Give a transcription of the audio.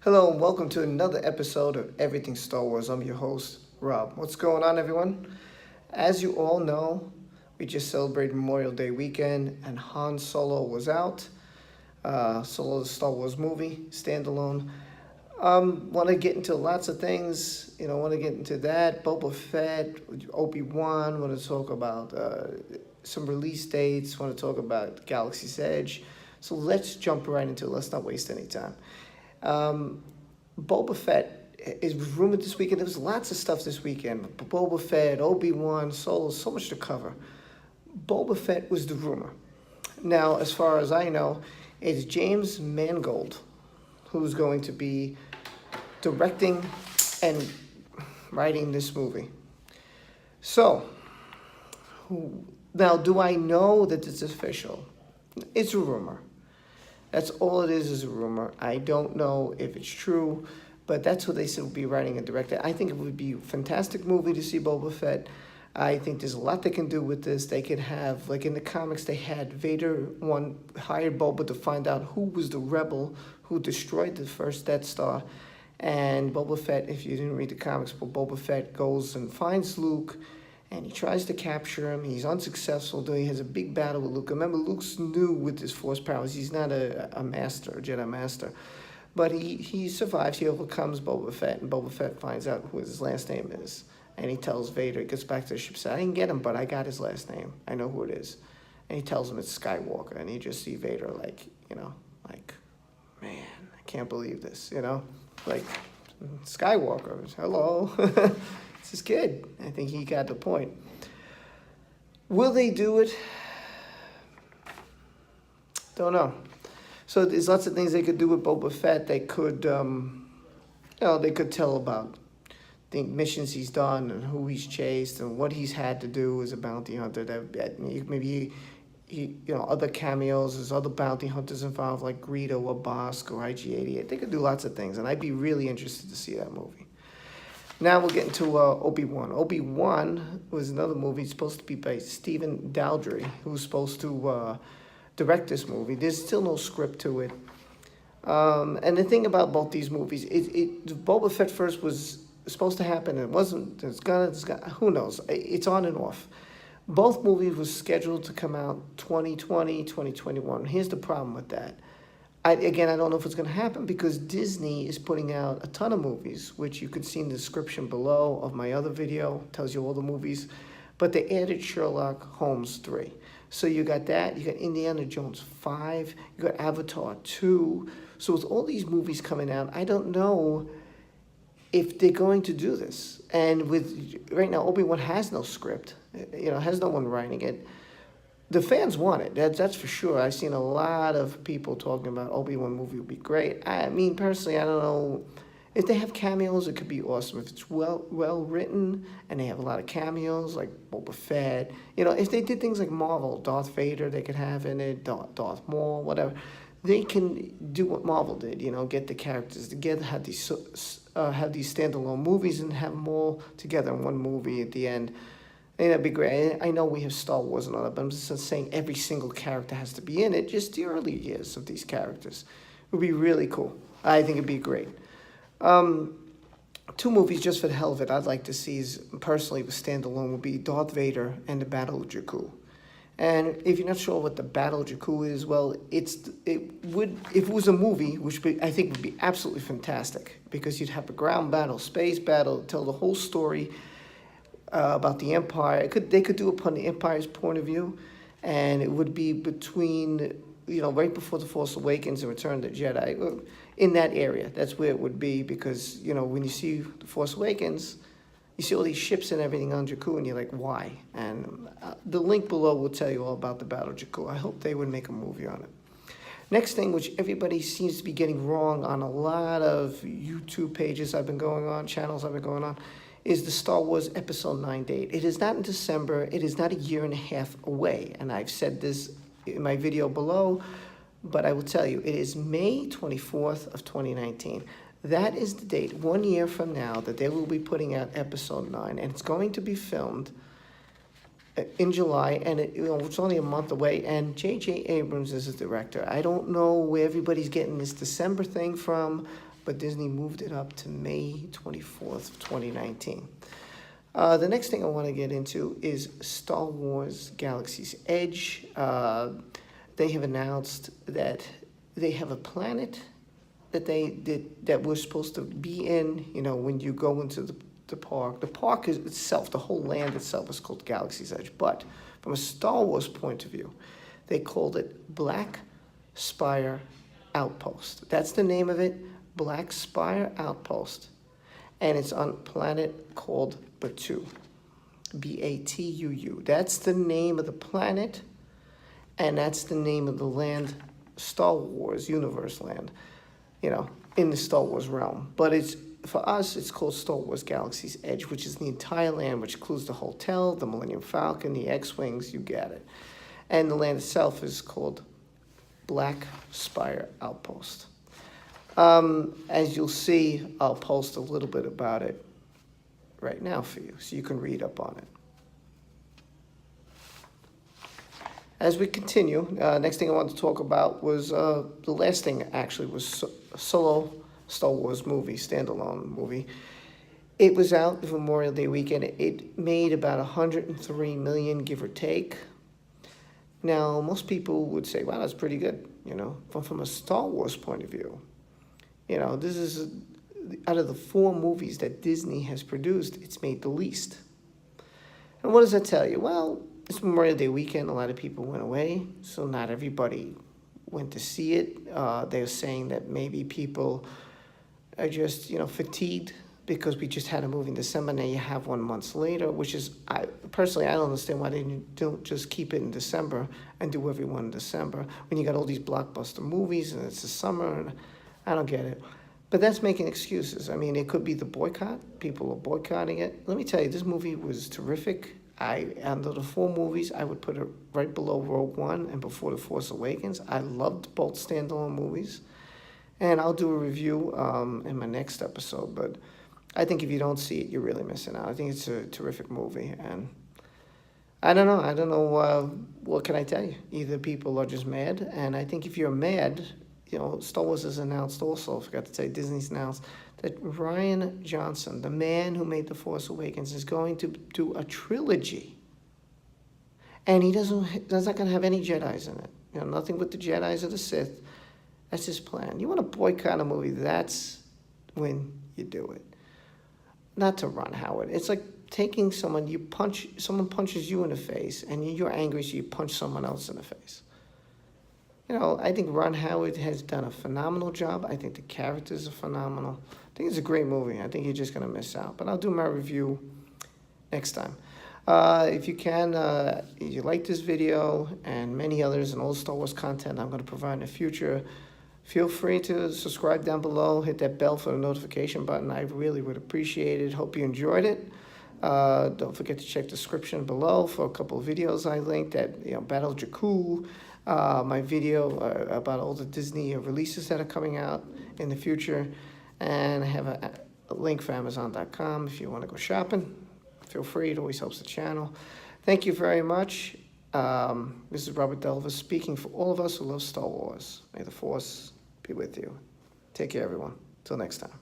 Hello and welcome to another episode of Everything Star Wars. I'm your host, Rob. What's going on, everyone? As you all know, we just celebrated Memorial Day weekend and Han Solo was out. Solo, the Star Wars movie, standalone. Want to get into lots of things. Want to get into that. Boba Fett, Obi-Wan. Want to talk about some release dates. Want to talk about Galaxy's Edge. So let's jump right into it. Let's not waste any time. Boba Fett is rumored this weekend. There was lots of stuff this weekend. Boba Fett, Obi-Wan, Solo, so much to cover. Boba Fett was the rumor. Now, as far as I know, it's James Mangold who's going to be directing and writing this movie. So, now do I know that it's official? It's a rumor. That's all it is a rumor. I don't know if it's true, but that's what they said will be writing and directing. I think it would be a fantastic movie to see Boba Fett. I think there's a lot they can do with this. They could have, like in the comics, they had Vader hired Boba to find out who was the rebel who destroyed the first Death Star. And Boba Fett, if you didn't read the comics, but Boba Fett goes and finds Luke, and he tries to capture him. He's unsuccessful, though he has a big battle with Luke. Remember, Luke's new with his Force powers. He's not a master, a Jedi master. But he survives. He overcomes Boba Fett, and Boba Fett finds out who his last name is. And he tells Vader, he gets back to the ship, says, I didn't get him, but I got his last name. I know who it is. And he tells him it's Skywalker. And you just see Vader like, man, I can't believe this, Like, Skywalker, hello. It's his kid. I think he got the point. Will they do it? Don't know. So there's lots of things they could do with Boba Fett. They could, they could tell about the missions he's done and who he's chased and what he's had to do as a bounty hunter. That maybe other cameos. There's other bounty hunters involved like Greedo or Bosk or IG-88. They could do lots of things, and I'd be really interested to see that movie. Now we'll get into Obi-Wan. Obi-Wan was another movie supposed to be by Stephen Daldry, who's supposed to direct this movie. There's still no script to it. And the thing about both these movies, Boba Fett first was supposed to happen. It wasn't. It's gonna. Who knows? It's on and off. Both movies were scheduled to come out 2020, 2021. Here's the problem with that. I don't know if it's going to happen because Disney is putting out a ton of movies, which you can see in the description below of my other video. It tells you all the movies. But they added Sherlock Holmes 3. So you got that. You got Indiana Jones 5. You got Avatar 2. So with all these movies coming out, I don't know if they're going to do this. And right now, Obi-Wan has no script. Has no one writing it. The fans want it, that's for sure. I've seen a lot of people talking about Obi-Wan movie would be great. I mean, personally, I don't know. If they have cameos, it could be awesome. If it's well written and they have a lot of cameos, like Boba Fett. If they did things like Marvel, Darth Vader, they could have in it, Darth Maul, whatever. They can do what Marvel did, get the characters together, have these standalone movies and have them all together in one movie at the end. That'd be great. I know we have Star Wars and all that, but I'm just saying every single character has to be in it. Just the early years of these characters. It would be really cool. I think it'd be great. Two movies just for the hell of it I'd like to see personally with standalone would be Darth Vader and the Battle of Jakku. And if you're not sure what the Battle of Jakku is, well, if it was a movie, which I think would be absolutely fantastic, because you'd have a ground battle, space battle, tell the whole story about the Empire. They could do it upon the Empire's point of view, and it would be between, right before The Force Awakens and Return of the Jedi, in that area. That's where it would be, because, when you see The Force Awakens, you see all these ships and everything on Jakku, and you're like, why? And the link below will tell you all about the Battle of Jakku. I hope they would make a movie on it. Next thing, which everybody seems to be getting wrong on a lot of YouTube pages I've been going on, channels I've been going on, is the Star Wars Episode 9 date. It is not in December. It is not a year and a half away. And I've said this in my video below, but I will tell you, it is May 24th of 2019. That is the date, 1 year from now, that they will be putting out Episode 9. And it's going to be filmed in July, and it's only a month away, and J.J. Abrams is the director. I don't know where everybody's getting this December thing from. but Disney moved it up to May 24th of 2019. The next thing I want to get into is Star Wars Galaxy's Edge. They have announced that they have a planet that that we're supposed to be in. You know, when you go into the park. The park is itself, the whole land itself is called Galaxy's Edge. But from a Star Wars point of view, they called it Black Spire Outpost. That's the name of it, Black Spire Outpost. And it's on a planet called Batu. Batu. That's the name of the planet, and that's the name of the land, Star Wars universe land, you know, in the Star Wars realm. But for us, it's called Star Wars Galaxy's Edge, which is the entire land, which includes the hotel, the Millennium Falcon, the X-Wings, you get it. And the land itself is called Black Spire Outpost. As you'll see, I'll post a little bit about it right now for you, so you can read up on it. As we continue, next thing I wanted to talk about was the last thing actually was Solo Star Wars movie, standalone movie. It was out Memorial Day weekend. It made about 103 million, give or take. Now, most people would say, wow, that's pretty good, you know, from a Star Wars point of view. You know, this is, out of the 4 movies that Disney has produced, it's made the least. And what does that tell you? Well, it's Memorial Day weekend. A lot of people went away, so not everybody went to see it. They're saying that maybe people are just, you know, fatigued because we just had a movie in December. Now you have one months later, which is, I don't understand why they don't just keep it in December and do every one in December when you got all these blockbuster movies and it's the summer, and I don't get it. But that's making excuses. I mean, it could be the boycott. People are boycotting it. Let me tell you, this movie was terrific. Under the 4 movies, I would put it right below Rogue One and before The Force Awakens. I loved both standalone movies. And I'll do a review in my next episode. But I think if you don't see it, you're really missing out. I think it's a terrific movie. And I don't know. What can I tell you? Either people are just mad. And I think if you're mad, you know, Star Wars has announced also, I forgot to say, Disney's announced that Rian Johnson, the man who made The Force Awakens, is going to do a trilogy. And he's not going to have any Jedis in it. You know, nothing with the Jedis or the Sith. That's his plan. You want to boycott a movie, that's when you do it. Not to Ron Howard. It's like taking someone punches you in the face, and you're angry, so you punch someone else in the face. You know, I think Ron Howard has done a phenomenal job. I think the characters are phenomenal. I think it's a great movie. I think you're just going to miss out. But I'll do my review next time. If you can, if you like this video and many others and all the Star Wars content I'm going to provide in the future, feel free to subscribe down below. Hit that bell for the notification button. I really would appreciate it. Hope you enjoyed it. Don't forget to check the description below for a couple of videos I linked at, you know, Battle Jakku. My video about all the Disney releases that are coming out in the future. And I have a link for Amazon.com if you want to go shopping. Feel free. It always helps the channel. Thank you very much. This is Robert Delvis speaking for all of us who love Star Wars. May the Force be with you. Take care, everyone. Till next time.